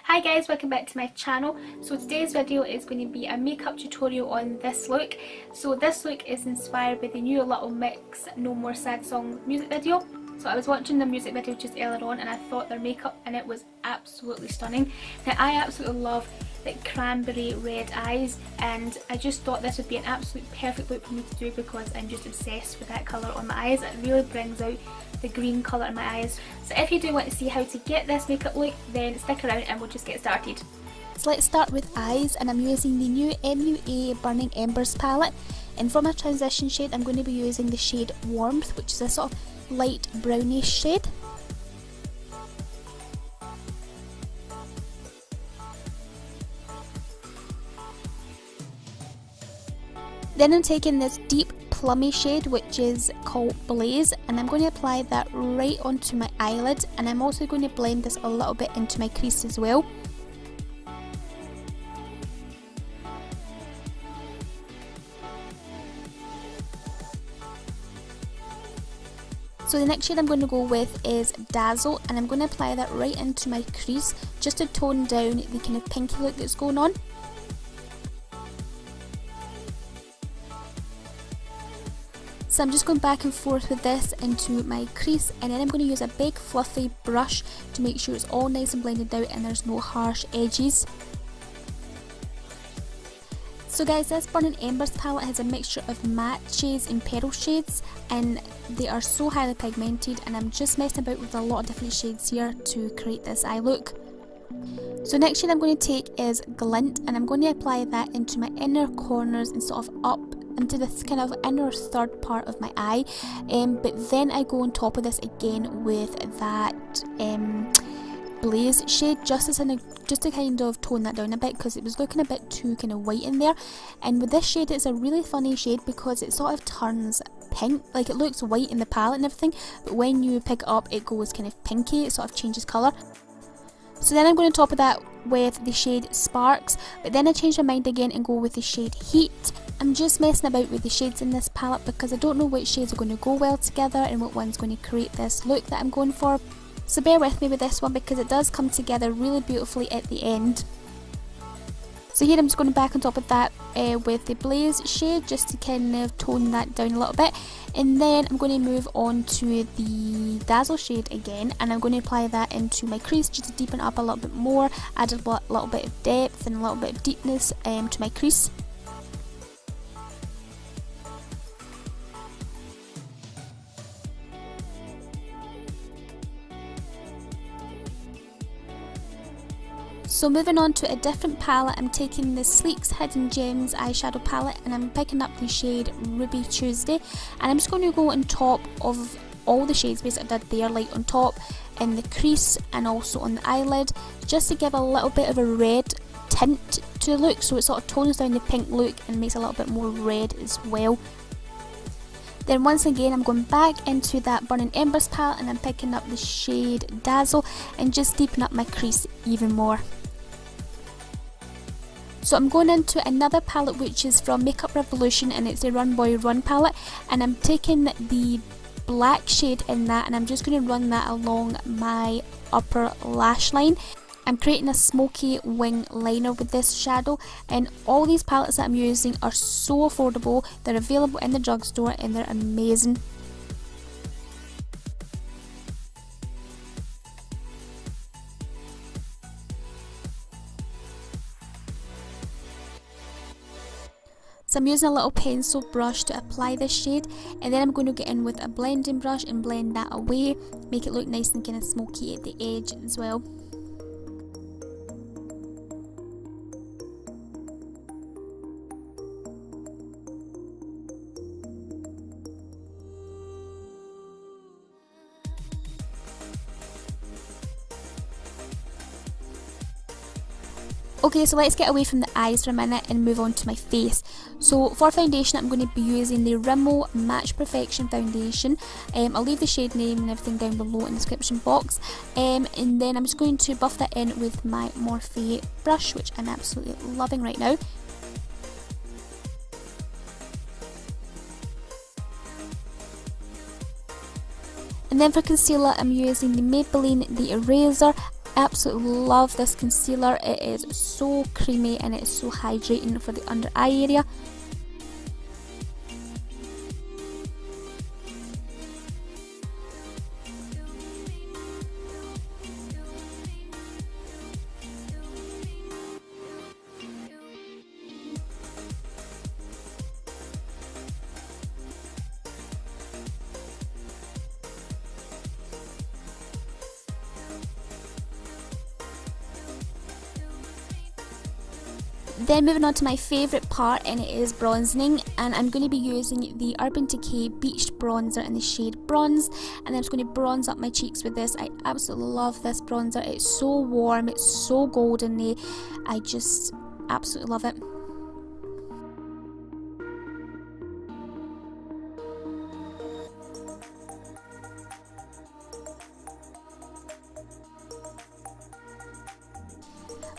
Hi guys, welcome back to my channel. So today's video is going to be a makeup tutorial on this look. So this look is inspired by the new Little Mix No More Sad Song music video. So I was watching the music video just earlier on and I thought their makeup in it was absolutely stunning. Now I absolutely love the cranberry red eyes and I just thought this would be an absolute perfect look for me to do because I'm just obsessed with that colour on my eyes. It really brings out the green colour in my eyes. So if you do want to see how to get this makeup look, then stick around and we'll just get started. So let's start with eyes, and I'm using the new MUA Burning Embers palette, and for my transition shade I'm going to be using the shade Warmth, which is a sort of light brownish shade. Then I'm taking this deep plummy shade which is called Blaze, and I'm going to apply that right onto my eyelid, and I'm also going to blend this a little bit into my crease as well. So the next shade I'm going to go with is Dazzle, and I'm going to apply that right into my crease just to tone down the kind of pinky look that's going on. So I'm just going back and forth with this into my crease, and then I'm going to use a big fluffy brush to make sure it's all nice and blended out and there's no harsh edges. So guys, this Burning Embers palette has a mixture of matte shades and pearl shades, and they are so highly pigmented, and I'm just messing about with a lot of different shades here to create this eye look. So next shade I'm going to take is Glint, and I'm going to apply that into my inner corners and sort of up into this kind of inner third part of my eye, but then I go on top of this again with that Blaze shade just to kind of tone that down a bit because it was looking a bit too kind of white in there. And with this shade, it's a really funny shade because it sort of turns pink, like it looks white in the palette and everything, but when you pick it up it goes kind of pinky, it sort of changes colour. So then I'm going to top of that with the shade Sparks, but then I change my mind again and go with the shade Heat. I'm just messing about with the shades in this palette because I don't know which shades are going to go well together and what one's going to create this look that I'm going for. So bear with me with this one because it does come together really beautifully at the end. So here I'm just going back on top of that with the Blaze shade just to kind of tone that down a little bit, and then I'm going to move on to the Dazzle shade again, and I'm going to apply that into my crease just to deepen up a little bit more, add a little bit of depth and a little bit of deepness to my crease. So moving on to a different palette, I'm taking the Sleek's Hidden Gems eyeshadow palette, and I'm picking up the shade Ruby Tuesday, and I'm just going to go on top of all the shades basically I did there, like on top, in the crease and also on the eyelid, just to give a little bit of a red tint to the look, so it sort of tones down the pink look and makes it a little bit more red as well. Then once again I'm going back into that Burning Embers palette and I'm picking up the shade Dazzle and just deepen up my crease even more. So I'm going into another palette which is from Makeup Revolution, and it's the Run Boy Run palette, and I'm taking the black shade in that and I'm just going to run that along my upper lash line. I'm creating a smoky wing liner with this shadow, and all these palettes that I'm using are so affordable. They're available in the drugstore and they're amazing. So I'm using a little pencil brush to apply this shade, and then I'm going to get in with a blending brush and blend that away, make it look nice and kind of smoky at the edge as well. Okay, so let's get away from the eyes for a minute and move on to my face. So for foundation I'm going to be using the Rimmel Match Perfection Foundation. I'll leave the shade name and everything down below in the description box. And then I'm just going to buff that in with my Morphe brush, which I'm absolutely loving right now. And then for concealer I'm using the Maybelline The Eraser. absolutely love this concealer. It is so creamy and it's so hydrating for the under eye area. Then moving on to my favourite part, and it is bronzing, and I'm going to be using the Urban Decay Beached Bronzer in the shade Bronze, and I'm just going to bronze up my cheeks with this. I absolutely love this bronzer. It's so warm, it's so golden-y. I just absolutely love it.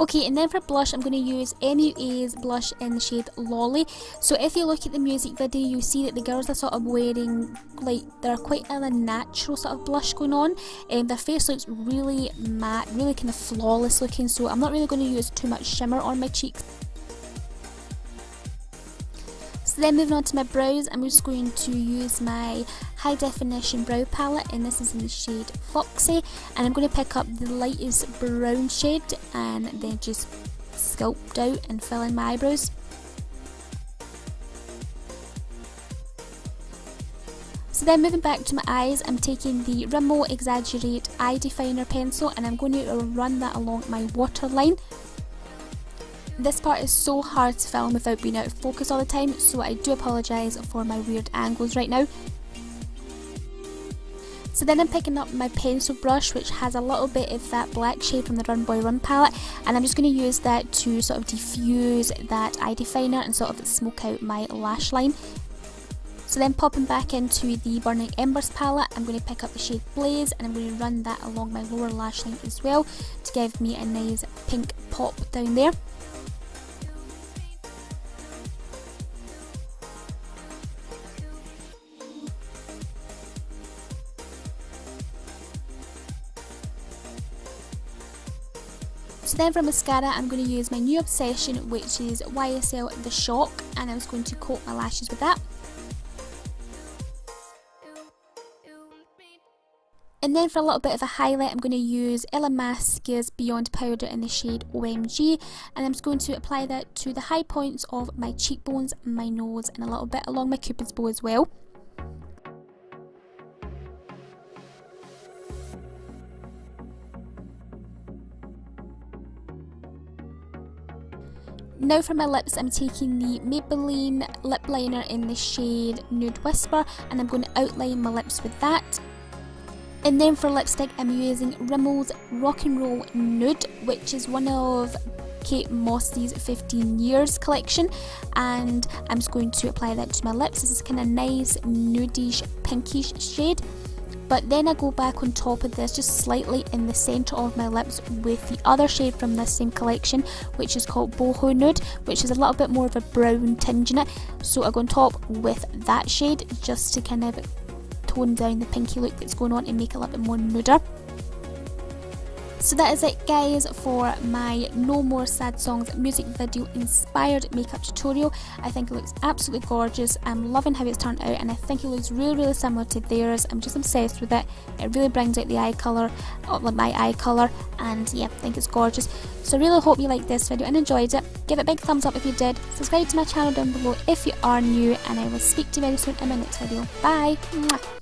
Okay, and then for blush, I'm going to use MUA's blush in the shade Lolly. So if you look at the music video, you see that the girls are sort of wearing, like, they're quite a natural sort of blush going on. Their face looks really matte, really kind of flawless looking, so I'm not really going to use too much shimmer on my cheeks. So then moving on to my brows, I'm just going to use my high definition brow palette, and this is in the shade Foxy, and I'm going to pick up the lightest brown shade and then just sculpt out and fill in my eyebrows. So then moving back to my eyes, I'm taking the Rimmel Exaggerate eye definer pencil and I'm going to run that along my waterline. This part is so hard to film without being out of focus all the time, so I do apologise for my weird angles right now. So then I'm picking up my pencil brush, which has a little bit of that black shade from the Run Boy Run palette, and I'm just going to use that to sort of diffuse that eye definer and sort of smoke out my lash line. So then popping back into the Burning Embers palette, I'm going to pick up the shade Blaze and I'm going to run that along my lower lash line as well to give me a nice pink pop down there. So then for mascara, I'm going to use my new obsession, which is YSL The Shock, and I'm just going to coat my lashes with that. And then for a little bit of a highlight, I'm going to use Illamasqua's Beyond Powder in the shade OMG, and I'm just going to apply that to the high points of my cheekbones, my nose, and a little bit along my cupid's bow as well. Now for my lips, I'm taking the Maybelline lip liner in the shade Nude Whisper, and I'm going to outline my lips with that. And then for lipstick, I'm using Rimmel's Rock and Roll Nude, which is one of Kate Moss's 15 Years collection, and I'm just going to apply that to my lips. This is kind of nice nudish pinkish shade. But then I go back on top of this just slightly in the centre of my lips with the other shade from this same collection, which is called Boho Nude, which is a little bit more of a brown tinge in it. So I go on top with that shade just to kind of tone down the pinky look that's going on and make it a little bit more nuder. So that is it, guys, for my No More Sad Songs music video inspired makeup tutorial. I think it looks absolutely gorgeous. I'm loving how it's turned out, and I think it looks really similar to theirs. I'm just obsessed with it. It really brings out the eye colour, like my eye colour, and yeah, I think it's gorgeous. So I really hope you liked this video and enjoyed it. Give it a big thumbs up if you did. Subscribe to my channel down below if you are new, and I will speak to you very soon in my next video. Bye! Mwah.